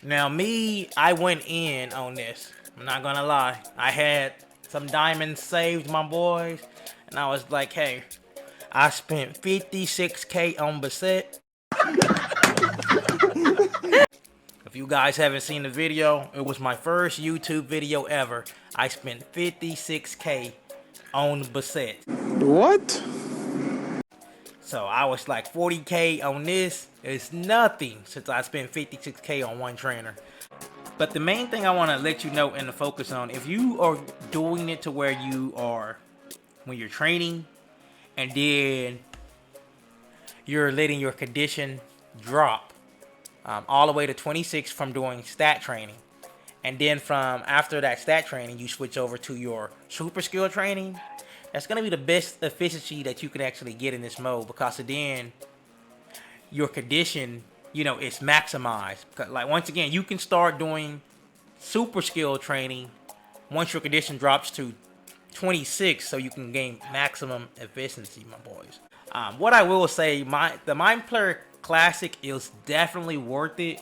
Now me, I went in on this. I'm not gonna lie. I had some diamonds saved, my boys, and I was like, hey, I spent 56K on Bassett. If you guys haven't seen the video, it was my first YouTube video ever. I spent 56K on Bassett. What? So I was like 40K on this is nothing since I spent 56K on one trainer. But the main thing I want to let you know and to focus on, if you are doing it to where you are, when you're training, and then you're letting your condition drop all the way to 26 from doing stat training. And then from after that stat training, you switch over to your super skill training. That's going to be the best efficiency that you can actually get in this mode, because then your condition, it's maximized. Like, once again, you can start doing super skill training once your condition drops to 26, so you can gain maximum efficiency, my boys. What I will say, the Mind Player Classic is definitely worth it,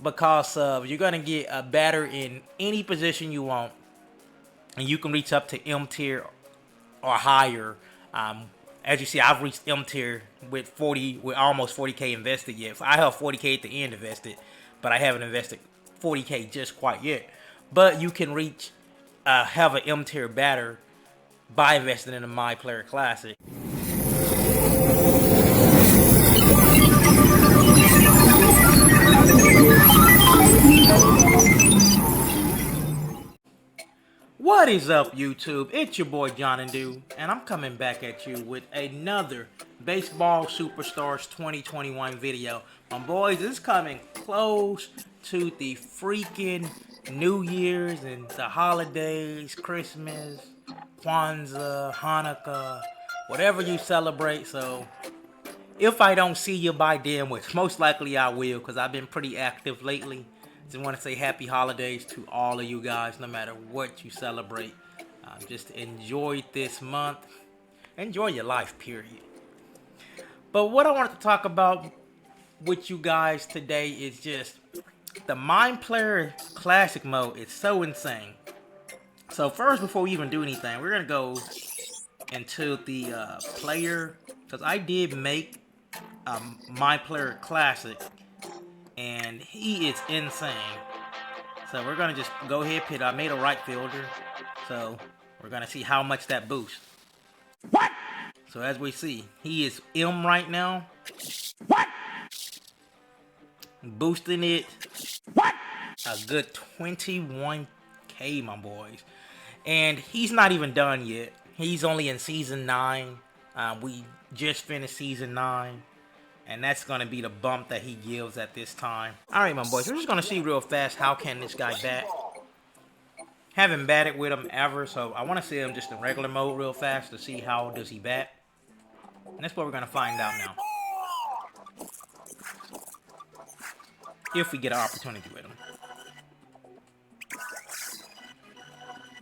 because you're gonna get a batter in any position you want, and you can reach up to M tier or higher. As you see, I've reached M tier with almost 40K invested yet. So I have 40K at the end invested, but I haven't invested 40K just quite yet. But you can have an M tier batter by investing in the My Player Classic. What is up, YouTube? It's your boy Jonadu, and I'm coming back at you with another Baseball Superstars 2021 video. My boys, this is coming close to the freaking New Year's and the holidays, Christmas, Kwanzaa, Hanukkah, whatever you celebrate. So if I don't see you by then, which most likely I will, because I've been pretty active lately, just want to say happy holidays to all of you guys, no matter what you celebrate. Just enjoy this month. Enjoy your life, period. But what I wanted to talk about with you guys today is just the Mind Player Classic mode. It's so insane. So first, before we even do anything, we're going to go into the player, because I did make Mind Player Classic, and he is insane. So we're gonna just go ahead, I made a right fielder, so we're gonna see how much that boosts. What? So as we see, he is M right now. What? Boosting it. What? A good 21K, my boys. And he's not even done yet. He's only in season 9. We just finished season 9. And that's going to be the bump that he gives at this time. Alright, my boys, we're just going to see real fast how can this guy bat. Haven't batted with him ever, so I want to see him just in regular mode real fast to see how does he bat. And that's what we're going to find out now. If we get an opportunity with him.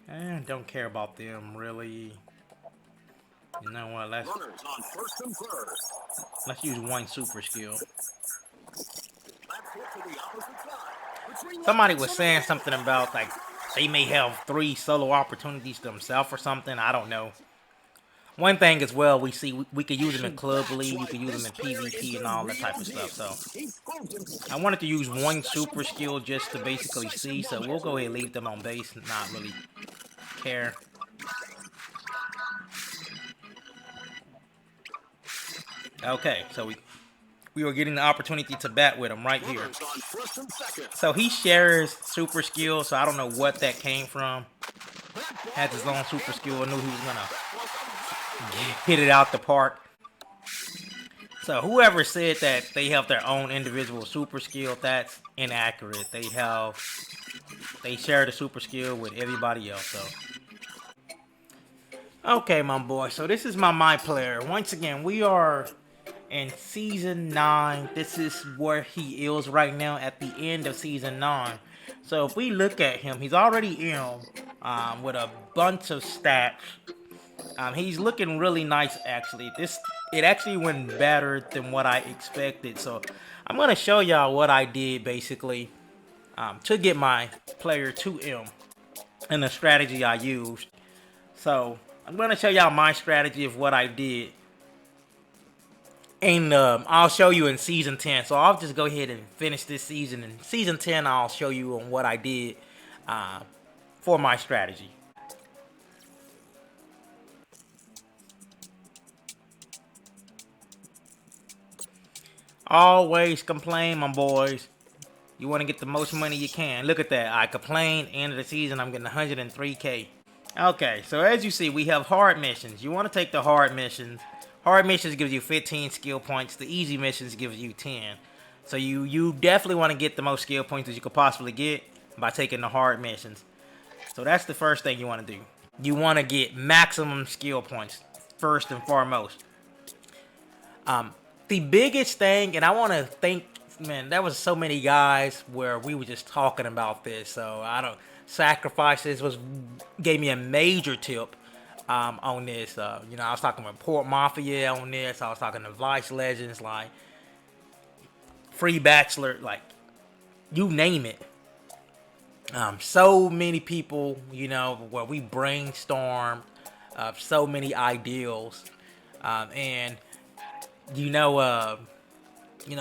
And don't care about them, really. You know what, let's use one super skill. Somebody was saying something about, like, they may have 3 solo opportunities themselves or something. I don't know. One thing as well, we see we could use them in Club League, you could use them in PvP and all that type of stuff. So I wanted to use one super skill just to basically see. So we'll go ahead and leave them on base and not really care. Okay, so we were getting the opportunity to bat with him right here. So he shares super skill, so I don't know what that came from. Had his own super skill, I knew he was gonna hit it out the park. So whoever said that they have their own individual super skill, that's inaccurate. They share the super skill with everybody else. So okay, my boy, so this is my player. Once again, we are in season 9. This is where he is right now at the end of season 9. So if we look at him, he's already in with a bunch of stats. He's looking really nice, actually. It actually went better than what I expected. So I'm gonna show y'all what I did basically to get my player to M and the strategy I used. So I'm going to show y'all my strategy of what I did. And I'll show you in season 10. So I'll just go ahead and finish this season. In season 10, I'll show you on what I did for my strategy. Always complain, my boys. You want to get the most money you can. Look at that. I complained. End of the season, I'm getting 103K. Okay, so as you see, we have hard missions. You want to take the hard missions. Hard missions gives you 15 skill points. The easy missions gives you 10. So you definitely want to get the most skill points that you could possibly get by taking the hard missions. So that's the first thing you want to do. You want to get maximum skill points first and foremost. The biggest thing, and I want to thank, man, there was so many guys where we were just talking about this. So Sacrifices gave me a major tip on this. You know, I was talking with Port Mafia on this. I was talking to Vice Legends, like Free Bachelor, like you name it. So many people, you know, where we brainstormed so many ideals, and you know,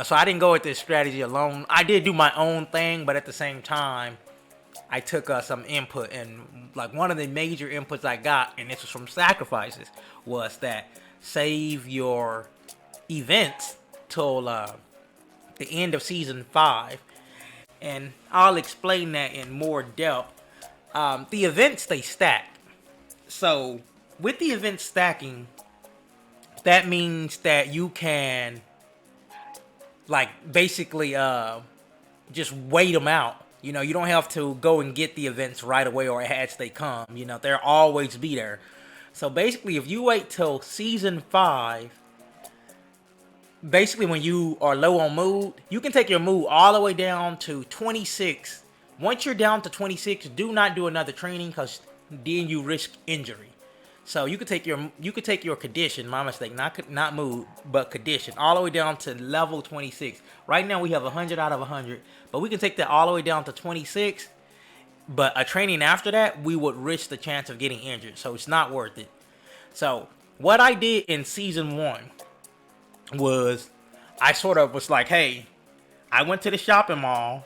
so I didn't go with this strategy alone. I did do my own thing, but at the same time, I took some input, and like one of the major inputs I got, and this was from Sacrifices, was that save your events till the end of season 5, and I'll explain that in more depth. The events, they stack. So with the event stacking, that means that you can like basically just wait them out. You know, you don't have to go and get the events right away or as they come. You know, they'll always be there. So basically, if you wait till season 5, basically when you are low on mood, you can take your mood all the way down to 26. Once you're down to 26, do not do another training, because then you risk injury. So you could take your condition, my mistake, not mood, but condition, all the way down to level 26. Right now we have 100 out of 100, but we can take that all the way down to 26. But a training after that, we would risk the chance of getting injured, so it's not worth it. So what I did in season 1 was I sort of was like, hey, I went to the shopping mall,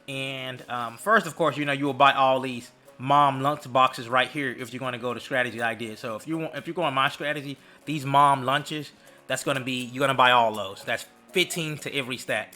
and first, of course, you know, you will buy all these mom lunch boxes right here if you're going to go to strategy I did. So if you're going my strategy, these mom lunches, that's going to be, you're going to buy all those. That's 15 to every stack.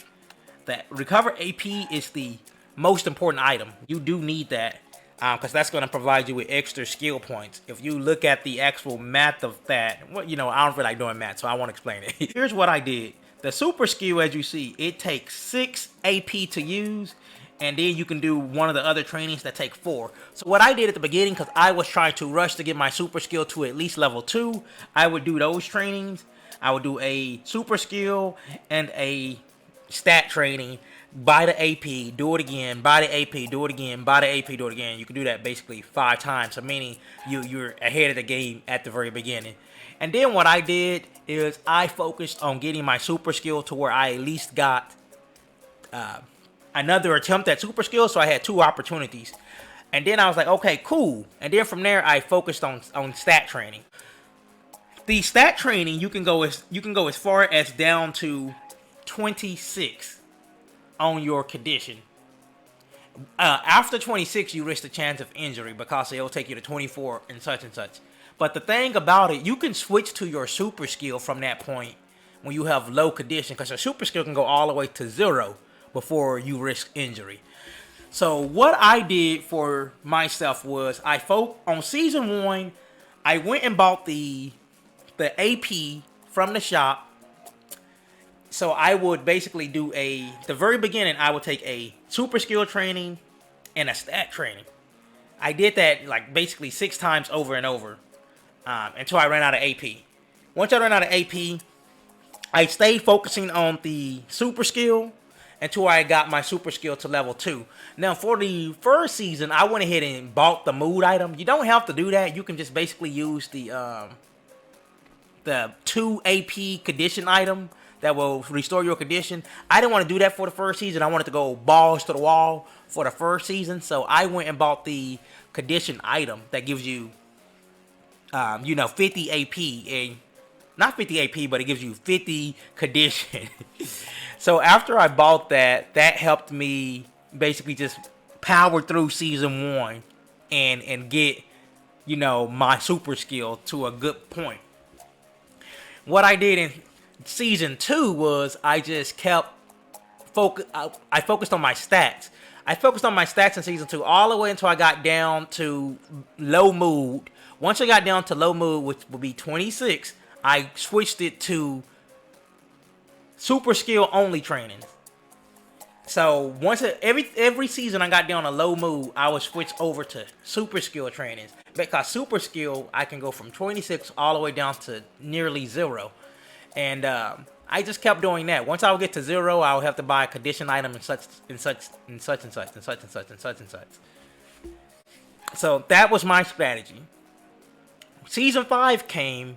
That recover AP is the most important item. You do need that because that's going to provide you with extra skill points. If you look at the actual math of that, well, you know, I don't feel like doing math, so I won't explain it. Here's what I did. The super skill, as you see, it takes 6 AP to use, and then you can do one of the other trainings that take 4. So what I did at the beginning, because I was trying to rush to get my super skill to at least level 2, I would do those trainings. I would do a super skill and a stat training, buy the AP, do it again, buy the AP, do it again, buy the AP, do it again. You can do that basically 5 times, so meaning you're ahead of the game at the very beginning. And then what I did is I focused on getting my super skill to where I at least got another attempt at super skill, so I had 2 opportunities. And then I was like, okay, cool. And then from there, I focused on stat training. The stat training, you can go as far as down to 26 on your condition. After 26, you risk the chance of injury because it'll take you to 24 and such and such. But the thing about it, you can switch to your super skill from that point when you have low condition, because your super skill can go all the way to 0 before you risk injury. So what I did for myself was on season 1, I went and bought the AP from the shop. So I would basically do the very beginning, I would take a super skill training and a stat training. I did that like basically 6 times over and over until I ran out of AP. Once I ran out of AP, I stayed focusing on the super skill until I got my super skill to level 2. Now for the first season, I went ahead and bought the mood item. You don't have to do that. You can just basically use the 2 AP condition item that will restore your condition. I didn't want to do that for the first season. I wanted to go balls to the wall for the first season. So I went and bought the condition item that gives you, 50 AP. And not 50 AP, but it gives you 50 condition. So after I bought that, that helped me basically just power through season 1 and get, my super skill to a good point. What I did in season 2 was I just kept I focused on my stats. I focused on my stats in season 2 all the way until I got down to low mood. Once I got down to low mood, which would be 26, I switched it to super skill only training. So once every season I got down to low mood, I would switch over to super skill trainings, because super skill I can go from 26 all the way down to nearly 0, and I just kept doing that. Once I would get to 0, I would have to buy a condition item and such and such and such and such and such and such and such and such. So that was my strategy. Season 5 came.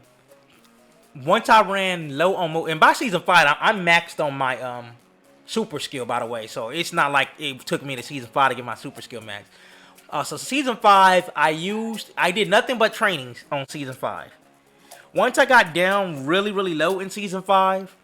Once I ran low on mood, and by season 5 I'm maxed on my super skill, by the way, so it's not like it took me to season 5 to get my super skill max. So season 5, I did nothing but trainings on season 5. Once I got down really low in season 5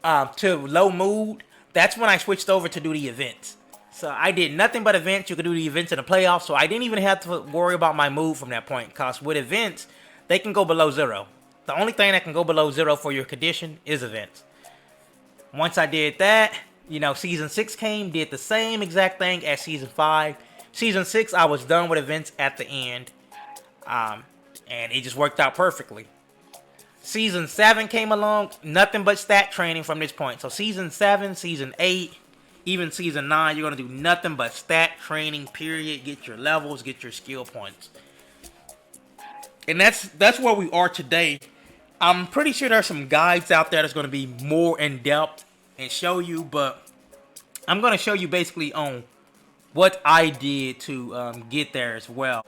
to low mood, that's when I switched over to do the events. So I did nothing but events. You could do the events in the playoffs, so I didn't even have to worry about my mood from that point, because with events they can go below 0. The only thing that can go below 0 for your condition is events. Once I did that, season 6 came, did the same exact thing as season 5. Season 6, I was done with events at the end, and it just worked out perfectly. Season 7 came along, nothing but stat training from this point. So season 7, season 8, even season 9, you're going to do nothing but stat training, period. Get your levels, get your skill points. And that's where we are today. I'm pretty sure there's some guides out there that's going to be more in depth and show you, but I'm going to show you basically on what I did to get there as well.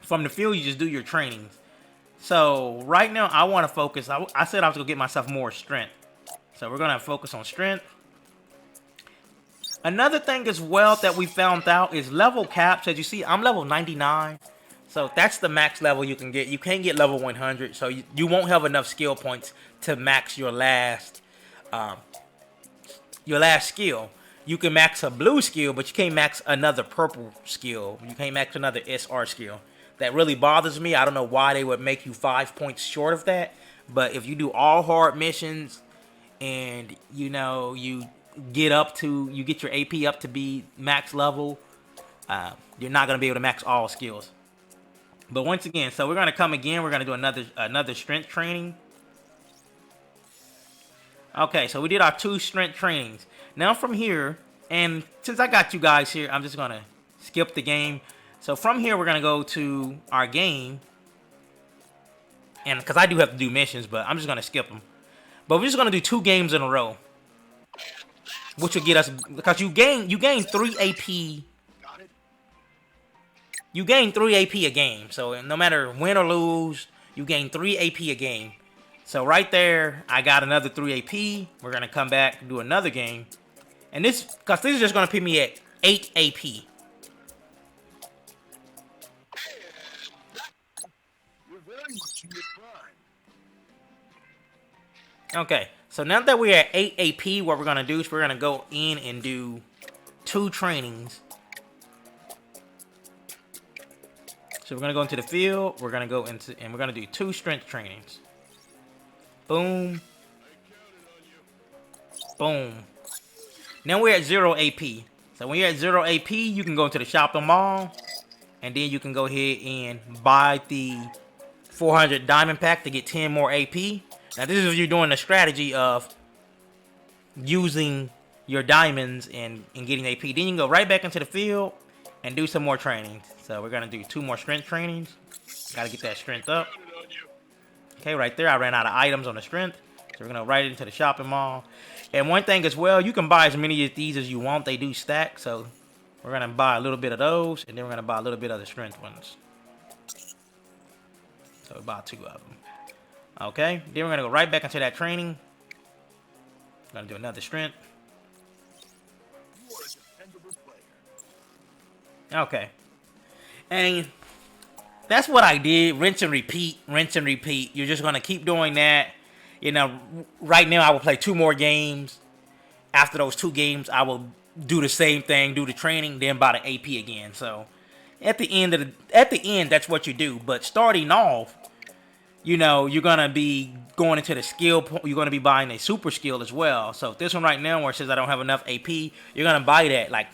From the field, you just do your trainings. So right now, I want to focus. I said I was going to get myself more strength. So we're going to focus on strength. Another thing as well that we found out is level caps. As you see, I'm level 99. So that's the max level you can get. You can't get level 100, so you won't have enough skill points to max your last skill. You can max a blue skill, but you can't max another purple skill. You can't max another SR skill. That really bothers me. I don't know why they would make you 5 points short of that. But if you do all hard missions and you get your AP up to be max level, you're not gonna be able to max all skills. But once again, so we're gonna come again. We're gonna do another strength training. Okay, so we did our 2 strength trainings. Now from here, and since I got you guys here, I'm just gonna skip the game. So from here, we're gonna go to our game, and because I do have to do missions, but I'm just gonna skip them. But we're just gonna do 2 games in a row, which will get us, because you gain 3 AP. You gain 3 AP a game, so no matter win or lose, you gain 3 AP a game. So right there, I got another 3 AP. We're gonna come back and do another game, and this is just gonna put me at 8 AP. Okay, so now that we're at 8 AP, what we're gonna do is we're gonna go in and do 2 trainings. So we're gonna go into the field. We're gonna go into, and we're gonna do 2 strength trainings. Boom. Boom. Now we're at 0 AP. So when you're at 0 AP, you can go into the shopping mall, and then you can go ahead and buy the 400 diamond pack to get 10 more AP. Now this is if you're doing the strategy of using your diamonds and getting AP. Then you can go right back into the field and do some more trainings. So we're gonna do 2 more strength trainings. Gotta get that strength up. Okay, right there, I ran out of items on the strength. So we're gonna right into the shopping mall. And one thing as well, you can buy as many of these as you want. They do stack. So we're gonna buy a little bit of those, and then we're gonna buy a little bit of the strength ones. So we buy 2 of them. Okay, then we're gonna go right back into that training. Gonna do another strength. Okay, and that's what I did. Rinse and repeat, rinse and repeat. You're just gonna keep doing that. You know, right now I will play 2 more games. After those 2 games, I will do the same thing, do the training, then buy the AP again. So at the end, that's what you do. But starting off, you know, you're gonna be going into the skill. You're gonna be buying a super skill as well. So this one right now, where it says I don't have enough AP, you're gonna buy that. Like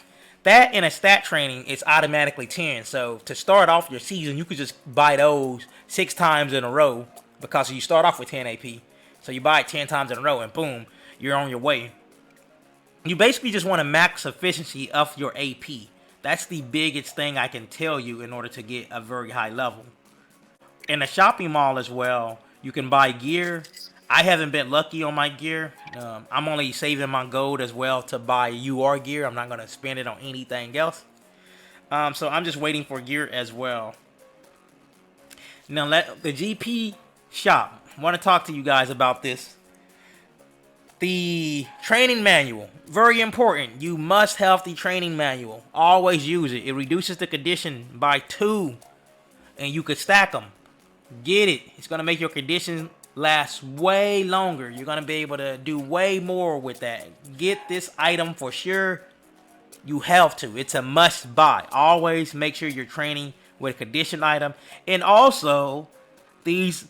that in a stat training, it's automatically 10. So to start off your season, you could just buy those 6 times in a row because you start off with 10 AP. So you buy it 10 times in a row, and boom, you're on your way. You basically just want to max efficiency of your AP. That's the biggest thing I can tell you in order to get a very high level. In the shopping mall as well, you can buy gear. I haven't been lucky on my gear. I'm only saving my gold as well to buy UR gear. I'm not going to spend it on anything else. So I'm just waiting for gear as well. Now, the GP shop. I want to talk to you guys about this. The training manual, very important. You must have the training manual. Always use it. It reduces the condition by 2, and you could stack them. Get it. It's going to make your condition last way longer. You're going to be able to do way more with that. Get this item for sure. You have to. It's a must buy. Always make sure you're training with a condition item. And also, these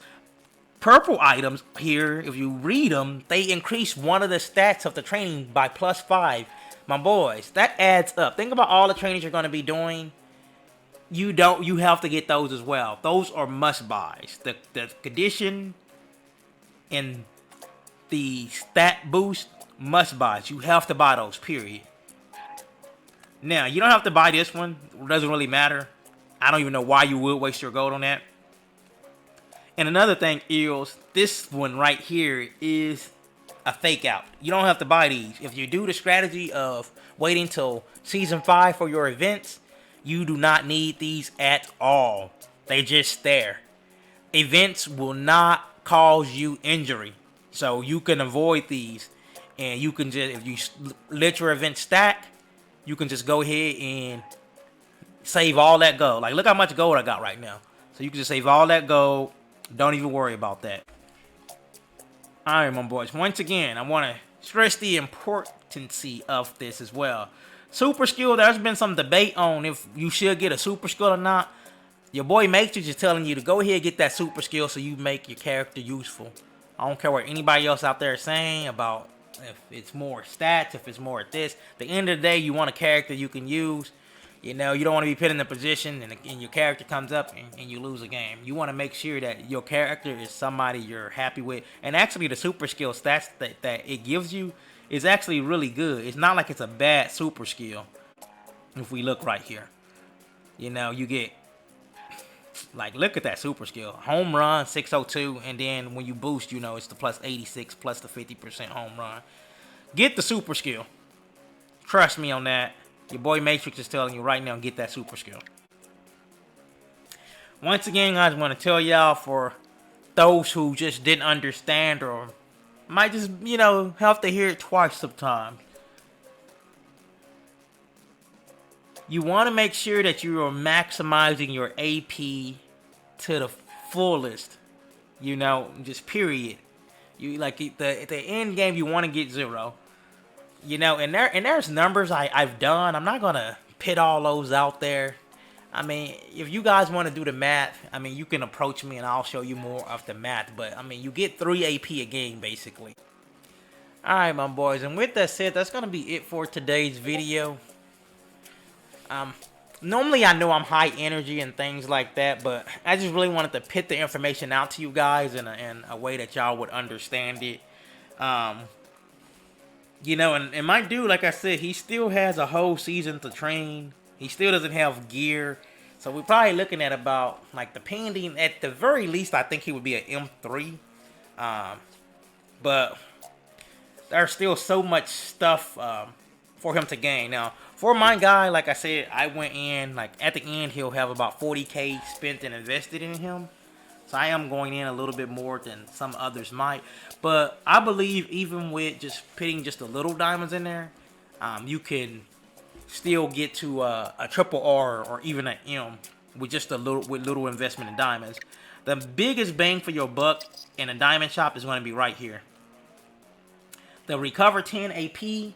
purple items here, if you read them, they increase one of the stats of the training by +5. My boys, that adds up. Think about all the trainings you're going to be doing. You have to get those as well. Those are must buys. The condition and the stat boost, must buys. You have to buy those, period. Now, you don't have to buy this one. It doesn't really matter. I don't even know why you would waste your gold on that. And another thing is, this one right here is a fake out. You don't have to buy these. If you do the strategy of waiting till Season 5 for your events, you do not need these at all. They just there. Events will not cause you injury. So you can avoid these. And you can just, if you let your event stack, you can just go ahead and save all that gold. Like, look how much gold I got right now. So you can just save all that gold. Don't even worry about that. Alright, my boys. Once again, I want to stress the importance of this as well. Super skill, there's been some debate on if you should get a super skill or not. Your boy Matrix is telling you to go ahead and get that super skill so you make your character useful. I don't care what anybody else out there is saying about if it's more stats, if it's more at this. At the end of the day, you want a character you can use. You know, you don't want to be put in a position and your character comes up and you lose a game. You want to make sure that your character is somebody you're happy with. And actually, the super skill stats that it gives you is actually really good. It's not like it's a bad super skill. If we look right here, you know, you get, like, look at that super skill. Home run, 602. And then when you boost, you know, it's the +86 plus the 50% home run. Get the super skill. Trust me on that. Your boy Matrix is telling you right now, get that super skill. Once again, guys, I want to tell y'all, for those who just didn't understand or might just, you know, have to hear it twice sometimes. You want to make sure that you are maximizing your AP to the fullest. You know, just period. You like at the end game, you want to get 0. You know, and there's numbers I've done. I'm not gonna pit all those out there. I mean, if you guys want to do the math, I mean, you can approach me and I'll show you more of the math. But I mean, you get 3 AP a game basically. All right, my boys, and with that said, that's gonna be it for today's video. Normally I know I'm high energy and things like that, but I just really wanted to pit the information out to you guys in a way that y'all would understand it. You know, and my dude, like I said, he still has a whole season to train. He still doesn't have gear. So we're probably looking at about, like, depending, at the very least, I think he would be an M3. But there's still so much stuff for him to gain. Now, for my guy, like I said, I went in, like, at the end, he'll have about 40K spent and invested in him. So I am going in a little bit more than some others might. But I believe even with just putting just a little diamonds in there, you can still get to a triple R or even an M with just a little investment in diamonds. The biggest bang for your buck in a diamond shop is going to be right here. The Recover 10 AP,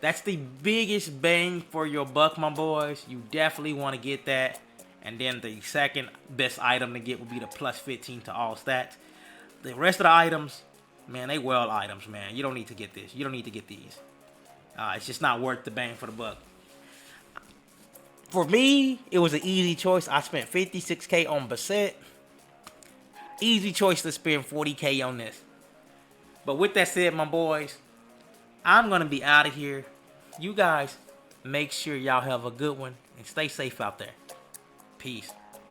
that's the biggest bang for your buck, my boys. You definitely want to get that. And then the second best item to get would be the plus 15 to all stats. The rest of the items, man, they well items, man. You don't need to get this. You don't need to get these. It's just not worth the bang for the buck. For me, it was an easy choice. I spent 56K on Bassett. Easy choice to spend 40K on this. But with that said, my boys, I'm going to be out of here. You guys, make sure y'all have a good one and stay safe out there. Peace.